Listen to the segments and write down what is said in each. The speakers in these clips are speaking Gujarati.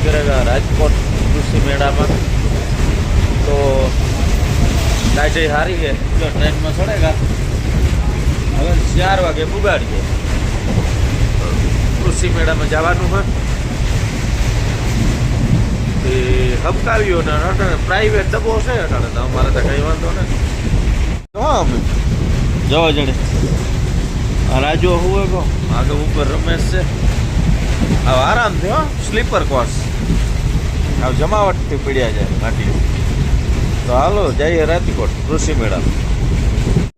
करेगा राजकोट कृषि मेला में। तो लाइट हारी है जो ट्रेन में चढ़ेगा। હવે 4 વાગે પુગાડીએ કૃષિ મેળામાં જવાનું હોય એ હબકાવ્યો ને પ્રાઇવેટ ડબ્બો છે અટાણે તો અમારે તો કંઈ વાંધો નથી. હા અમે જવા જણે આ રાજુ હોય કહો આગળ ઉપર રમેશ છે. હવે આરામથી હો સ્લીપર કોચ હવે જમાવટથી પીડ્યા જાય માટી. તો હાલો જઈએ રાજકોટ કૃષિ મેળામાં.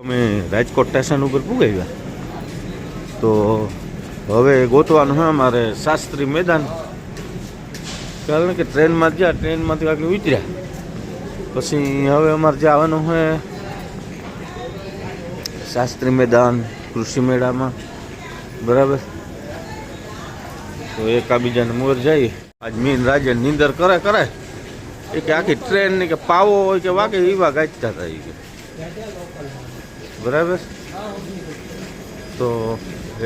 અમે રાજકોટ સ્ટેશન ઉપર પૂગાવ્યા તો હવે ગોતવાનું હોય અમારે શાસ્ત્રી મેદાન. કારણ કે ટ્રેનમાં જ્યાં ટ્રેનમાંથી આગળ ઉતર્યા પછી હવે અમારે જવાનું હોય શાસ્ત્રી મેદાન કૃષિ મેળામાં. બરાબર. તો એકાબીજાને મોર જઈએ. આજ મીન રાજે નીંદર કરે એ કે આખી ટ્રેનની કે પાવો હોય કે વાગે એવા ગાજતા હતા કે. બરાબર. તો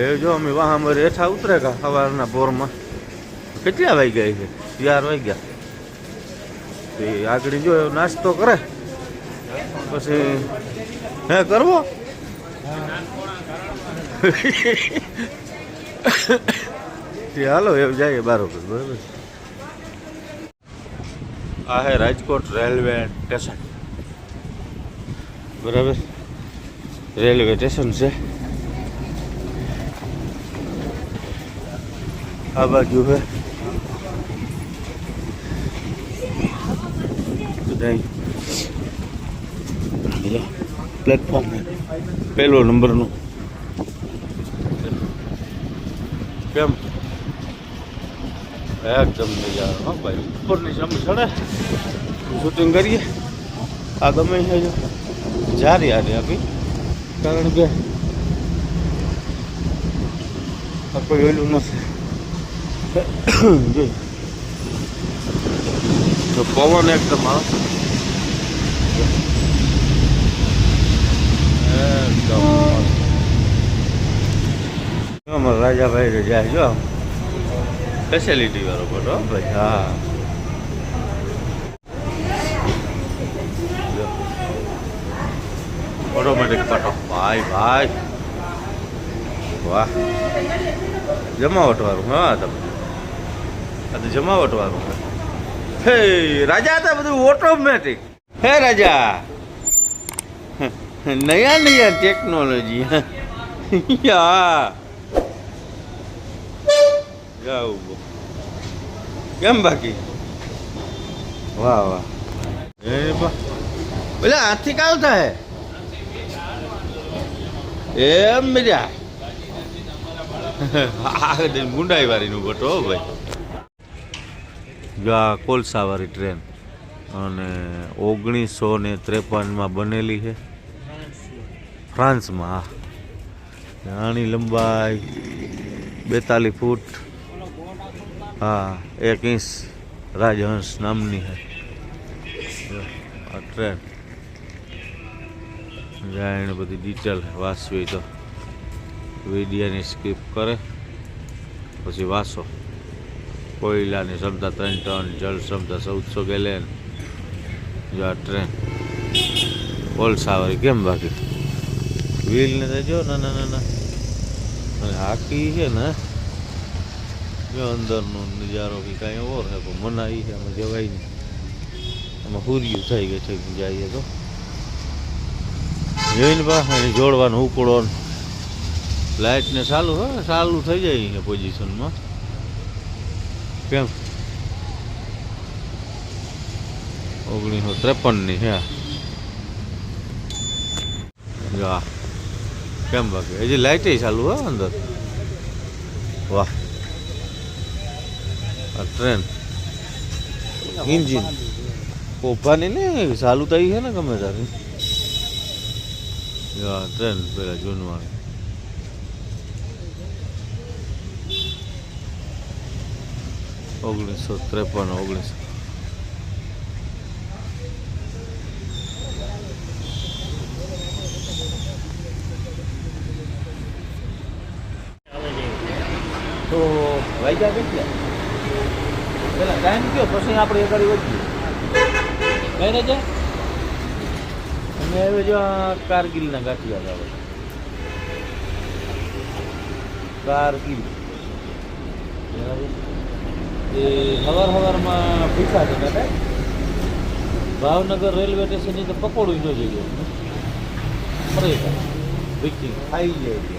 એ જો અમે વાહમાં રેઠા ઉતરે કા સવારના પોરમાં કેટલા વાગ્યા છે 4 વાગ્યા. તો એ આગળ જો નાસ્તો કરે પછી હે કરવો હાલો એવું જાય બરાબર. બરાબર. આ હે રાજકોટ રેલવે સ્ટેશન. બરાબર. રેલવે સ્ટેશન છે. આ બાજુ હે પ્લેટફોર્મ પહેલો નંબરનું. કેમ એકદમ નજારો હા ભાઈ. ઉપરની સામે ચડે શૂટિંગ કરીએ. આ ગમે છે જારી હારી આપી. કારણ કે કોઈ ઓલું નથી જોઈ તો પવન એકદમ આવે એકદમ. અમારા રાજાભાઈ જાય જો ફેસિલિટી વાળો ફોટો ભાઈ. હા ઓટોમેટિક ફોટો ભાઈ. વાહ જમાવટ વાળું. હા તમે આ તો જમાવટ વાળું. હે રાજા હતા બધું ઓટોમેટિક. હે રાજા નયા ટેકનોલોજી. હા જાવું કેમ બાકી. વાહ એ પેલા હાથથી કાવ થાય એમ મજા. ગુંડાઈ વાળીનું બટો ભાઈ. જો આ કોલસાવાળી ટ્રેન અને 1953 બનેલી છે ફ્રાન્સમાં. આની લંબાઈ 42 ફૂટ. હા 1 ઇંચ રાજહંસ નામની છે આ ટ્રેન. જાણે બધી ડિટેલ વાંચવી તો વિડિયાની સ્કીપ કરે પછી વાંચો. કોયલાની ક્ષમતા 3 ટન, જળ ક્ષમતા 1400 ગેલેન. જો આ ટ્રેન કોલસાવાળી. કેમ બાકી વ્હીલ ને જો નાના અને હાકી છે ને જો અંદરનો નજારો કે કાંઈ ઓર છે પણ મનાઈ છે આમાં જવાય નહીં. આમાં હુરિયું થઈ ગયું છે જઈએ તો જોઈને પાસે જોડવાનું ઉકળો લાઇટ ને ચાલુ હોય ચાલુ થઈ જાય પોઝિશનમાં. કેમ 1953 છે. હા કેમ બાકી હજી લાઇટ ચાલુ હોય અંદર. વાહ આ ટ્રેન ઇન્જિન કોફાની ને ચાલુ થઈ છે ને ગમે તારી. ટ્રેન પેલા જૂનવાણી 1953. તો વાગ્યા કેટલા પેલા ટાઈમ કયો પછી આપણે એ ગાડી વધીએ કઈ રજા અમે હવે જો આ કારગિલના ગાંઠિયા આવે કારગિલ એ સવારમાં ભીખા છે દાદા ભાવનગર રેલવે સ્ટેશનની તો પકોડું ન જઈ ગયું ફરી ભીખી ખાઈ જાય છે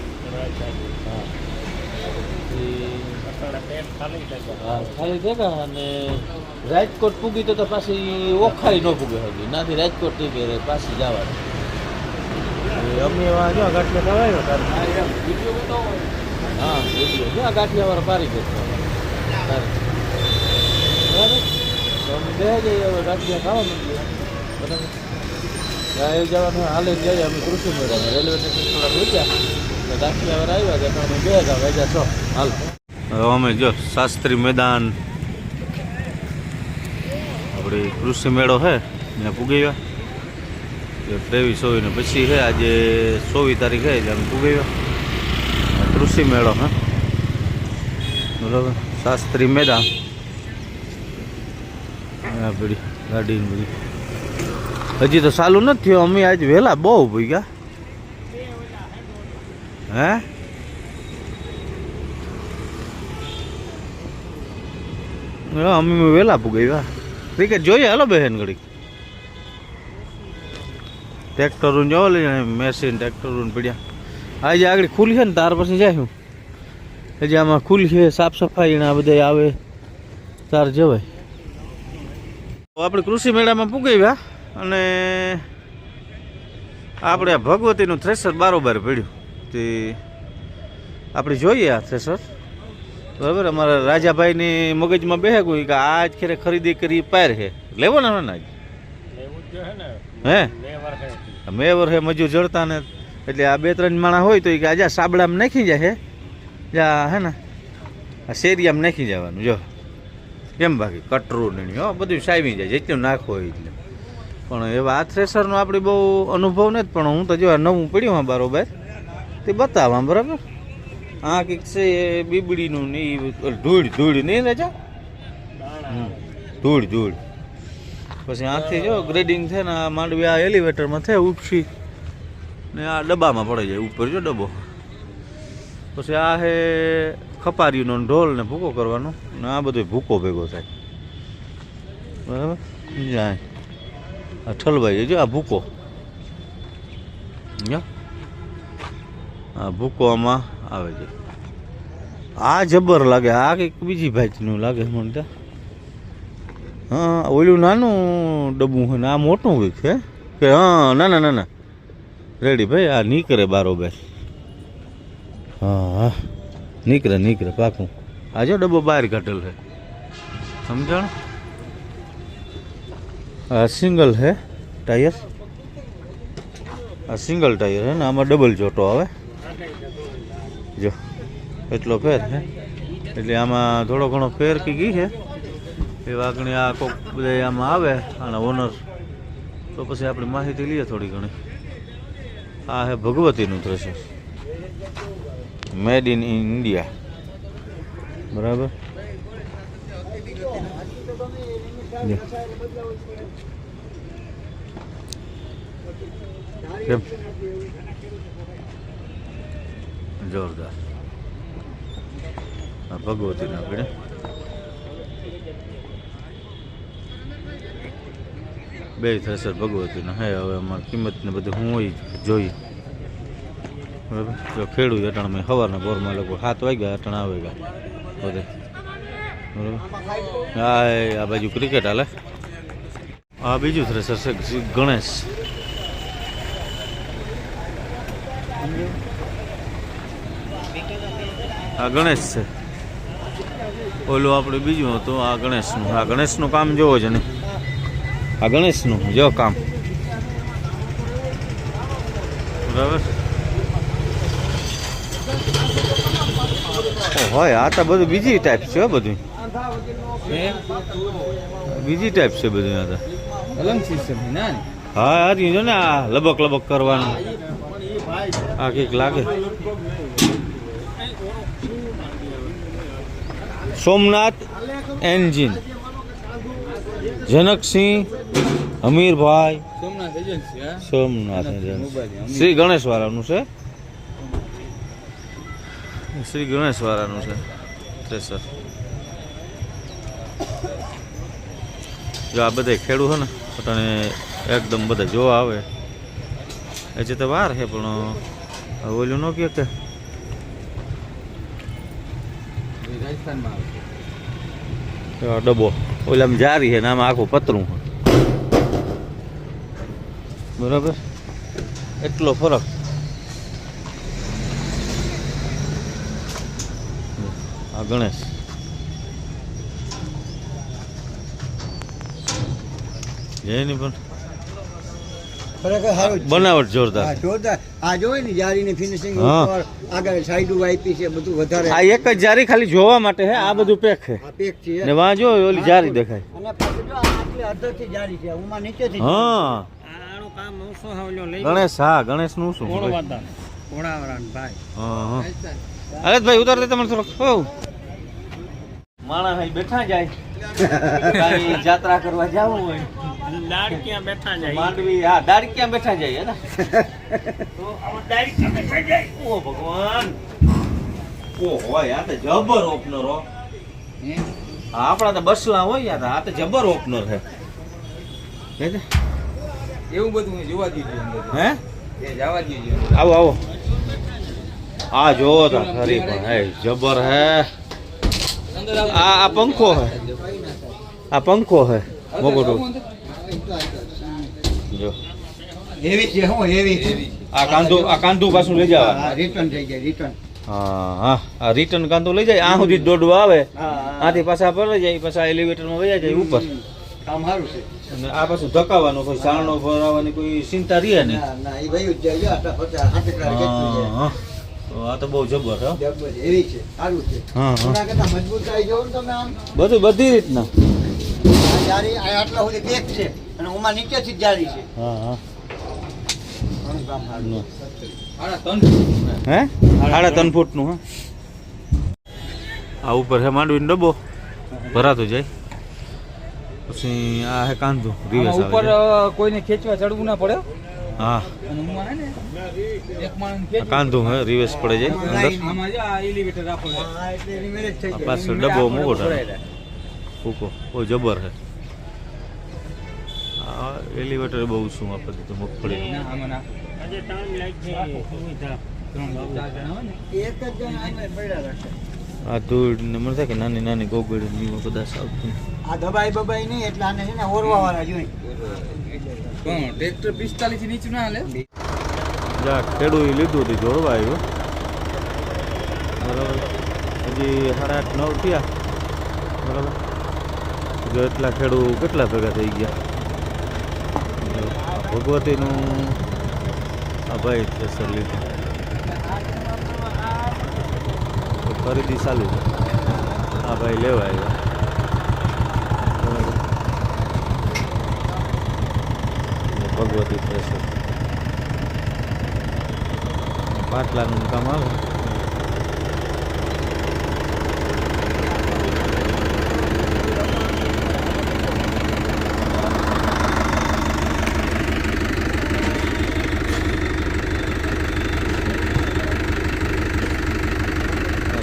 હા ખાલી ભેગા અને રાજકોટ પૂગી તો પાછી ઓખાઈ ન પૂગે હતી નાથી રાજકોટ થઈ ગઈ પાછી જવાની અમે જો ગાંઠિયા ખવાયો હા વિડીયો જો ગાંઠિયા વાળા પારી ગયો બરાબર તો અમે બે જઈએ હવે ગાંઠિયા ખાવા માંડીએ બરાબર એ જવાનું હાલે જઈએ અમે કૃષિ મેળામાં રેલવે સ્ટેશન થોડા ભૂખ્યા ગાંઠિયા વાળા આવ્યા હતા અમે બે હતા વેજા છો હાલ હવે અમે જો શાસ્ત્રી મેદાન આપણે કૃષિ મેળો છે ત્યાં પૂગી ગયા 23 ને પછી છે આજે 24 તારીખ છે એટલે અમે પૂગી ગયા કૃષિ મેળો હે બરાબર શાસ્ત્રી મેદાન બધી ગાડી બધી હજી તો ચાલુ નથી થયો અમે આજ વહેલા બહુ ભઈ ગયા હે અમે વહેલા પૂગી ક્રિકેટ જોઈએ હાલો બહેન ઘડી ટ્રેક્ટરું જોવા લઈ મેશીન ટ્રેક્ટરું પડ્યા આજે આગળ ખુલી છે ને તાર પછી જાય હું હજી આમાં ખુલી છે સાફ સફાઈ આ બધા આવે તાર જવાય આપણે કૃષિ મેળામાં પૂગી ગયા અને આપણે ભગવતીનું થ્રેસર બારોબાર પડ્યું તે આપણે જોઈએ આ થ્રેસર બરાબર અમારા રાજાભાઈની મગજમાં બેહે ગયું કે આજ ખેરે ખરીદી કરી પાર છે લેવો ને આજ હે મેં વર્ષે મજૂર જડતા ને એટલે આ 2-3 માણા હોય તો કે આજે સાબડામાં નાખી જાય જા હે ને આ શેરિયામાં નાખી જવાનું જો કેમ બાકી કટરું નહીં હો બધું સાવી જાય જેટલું નાખો હોય એટલે પણ એવા આ થ્રેસરનો આપણે બહુ અનુભવ નથી પણ હું તો જો નવું પડ્યું હા બરોબર તે બતાવવા બરાબર આ કંઈક છે બીબડીનું નહીં ધૂળ નહીં રાજા ધૂળ પછી આથી જો ગ્રેડિંગ છે ને આ માંડવી આ એલિવેટરમાં છે ઉપસી ને આ ડબ્બામાં પડી જાય ઉપર જો ડબ્બો પછી આ છે ખપારીનો ઢોલ ને ભૂકો કરવાનો ને આ બધો ભૂકો ભેગો થાય બરાબર જાય આ ઠલભાઈ જો આ ભૂકો આ ભૂકો આમાં આવે છે આ જબર લાગે આ કંઈક બીજી ભાઈનું લાગે મને હા ઓલું નાનું ડબ્બું હોય ને આ મોટું હોય છે કે હા ના રેડી ભાઈ આ નીકળે બારોબાર હા નીકળે પાકું આ જો ડબ્બો બહાર કાઢેલ છે સમજણ આ સિંગલ છે ટાયર આ સિંગલ ટાયર છે ને આમાં ડબલ ચોટો આવે જો એટલો ફેર છે એટલે આમાં થોડો ઘણો ફેર કી ગઈ છે એ વાગણી આ કોક બધા આમાં આવે આના ઓનર તો પછી આપણે માહિતી લઈએ થોડી ઘણી આ છે ભગવતીનું થ્રેસર મેડ ઇન ઇન્ડિયા બરાબર કેમ જોરદાર આ ભગવતીના આપણે બે થ્રેસર ભગવતીના હે હવે અમારે કિંમતને બધું હું હોય જોઈએ બરાબર જો ખેડૂત અટાણ મેં સવારના બોરમાં લગભગ 7 વાગ્યા અટાણ આવે ગયા બધે બરાબર આ બાજુ ક્રિકેટ હાલે આ બીજું થ્રેસર છે ગણેશ આ ગણેશ છે ઓલું આપણે બીજું હતું આ ગણેશનું કામ જોવો છે ને આ ગણેશનું જો કામ બરાબર હોય આ તો બધું બીજી ટાઈપ છે બધું બીજી ટાઈપ છે બધું આ તો અલગ સિસ્ટમ છે ને હા આ જો ને આ લબક કરવાનું આ કંઈક લાગે સોમનાથ એન્જિન, જનકસિંહ, હમીરભાઈ, સોમનાથ એજન્સી, શ્રી ગણેશ વાળાનું છે, શ્રી ગણેશ વાળાનું છે થ્રેસર. જો આ બધા ખેડૂત છે ને પોતાને એકદમ બધા જોવા આવે, હજી તો વાર છે પણ ઓલું ન કહે કે ડબ્બો ઓલામાં જારી છે ને આમાં આખું પતરું છે, બરાબર, એટલો ફરક. આ ગણેશ એની પણ બનાવટ જોરદાર, જોરદાર. આ જોઈ ને જારીની ફિનિશિંગ આગળ સાઈડ આપી છે, બધું વધારે. આ એક જ જારી ખાલી જોવા માટે છે, આ બધું પેક છે. આ પેક છે ને વાં જો ઓલી જારી દેખાય. અને પછી જો આટલી અડધથી જારી છે, ઉમાં નીચેથી. હા આનું કામ ઓછો હાવલો લઈ ગણેશ. હા ગણેશ નું શું ઘોડાવરાન ભાઈ. હા અરે ભાઈ ઉતાર દે તમને થોડોક. હો માણસ અહીં બેઠા જાય, કાંઈ જાત્રા કરવા જવું હોય, લાડકિયા બેઠા જાય માંડવી. હા દાડકિયા બેઠા જાય, હે ને તો આમાં દાડકિયા બેઠા જાય. ઓ ભગવાન, ઓ હોય આ તો જબર ઓપનર હો. આપણા તો બસલા હોય, આ તો જબર ઓપનર છે. એવું બધું જોવા દીધું હે એ જવા દીધું. આવો આવો, આ જોવો તો ખરી પણ હે જબર હે. આ પંખો હે, આ પંખો હે મોગોટું જો હેવી છે. હું હેવી આ કાંધું પાછું લઈ જવા. રિટર્ન થઈ જાય, રિટર્ન. હા આ રિટર્ન કાંધું લઈ જાય, આ સુધી દોડવા આવે, આથી પાછા પર જાય, પાછા એલિવેટરમાં વયા જાય ઉપર. કામ સારું છે. અને આ પાછું ધકાવવાનું, કોઈ સારણો ભરાવાની કોઈ ચિંતા રહે નહીં. ના એ ભાઈ જ જાય, આટલા 50 હા તો આ તો બહુ જબર હો, હેવી છે, સારું છે. હા એના કરતા મજબૂત આવી જાવ ને તમે આમ. બધું બધી રીતના. આ જારી આ આટલા સુધી પેક છે અને ઉમાં નીચેથી જ જારી છે. હા ઘણું કામ સારું. હે 3.5 ફૂટનું. હા આ ઉપર હે માંડવીનો ડબ્બો ભરાતો જાય, પછી આ હે કાંધું રિવેસ ઉપર આવે. કોઈને ખેંચવા ચડવું ના પડે. હા અને ઉમાં હે ને એક માણસ આ કાંધું હે રિવેસ પડે જાય અંદર. આમાં જો આ એલિવેટર રાખો. હા એટલે એની મેરેજ થઈ આ જાય. પાછળ ડબ્બો મૂકો ફૂકો બહુ જબર હે. આ એલિવેટર બહુ શું આપે તો મગફળી. ના આમાં ના આજે ટાઈમ લાગી છે સુવિધા. 3 જણા હોય ને એક જ જણ આમે પડ્યા રાખે. આ ધૂળ ને મને થાય કે નાની નાની ગોગડી ની કદાચ આવતું. આ દબાઈ બબાઈ નહીં એટલે આને છે ને ઓરવા વાળા જોઈ. પણ ટ્રેક્ટર 45 થી નીચે ના હાલે. જા ખેડૂએ લીધું હતું જોડવા આવ્યો, બરાબર. હજી 8:30 9 થયા, બરાબર. જો એટલા ખેડૂ કેટલા ભેગા થઈ ગયા. ભગવતીનું આ ભાઈ થ્રેસર લીધું, ખરીદી ચાલુ છે. આ ભાઈ લેવા આવ્યા, ભગવતી થ્રેસર. પાટલાનું કામ આવે.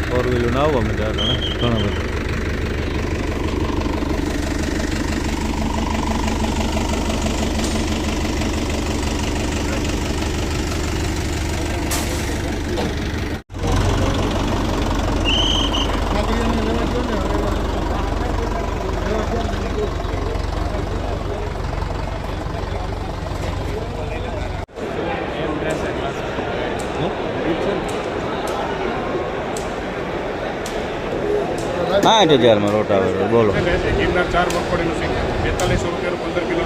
ફોર વ્હીલર ના આવવા માંડ્યા ઘણા બધા. હા 8,000 રોટાવેટર બોલો. ગિરનાર 4 મગફળીનું છે 4200 રૂપિયાનું 15 કિલો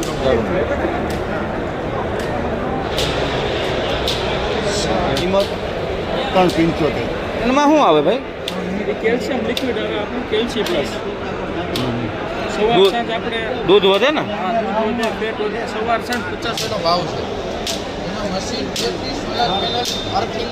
કિંમત 375. એમાં શું આવે ભાઈ? કેલ્શિયમ લિક્વિડ આવે આપણું કેલ્શિયમ પ્લસ. સવાર સાંજ આપણે દૂધ વધે ને? હા દૂધ વધે, પેટ વધે. સવાર સાંજ 50 નો ભાવ છે. એમાં મશીન 33 સોલાર પેનલ અર્થિંગ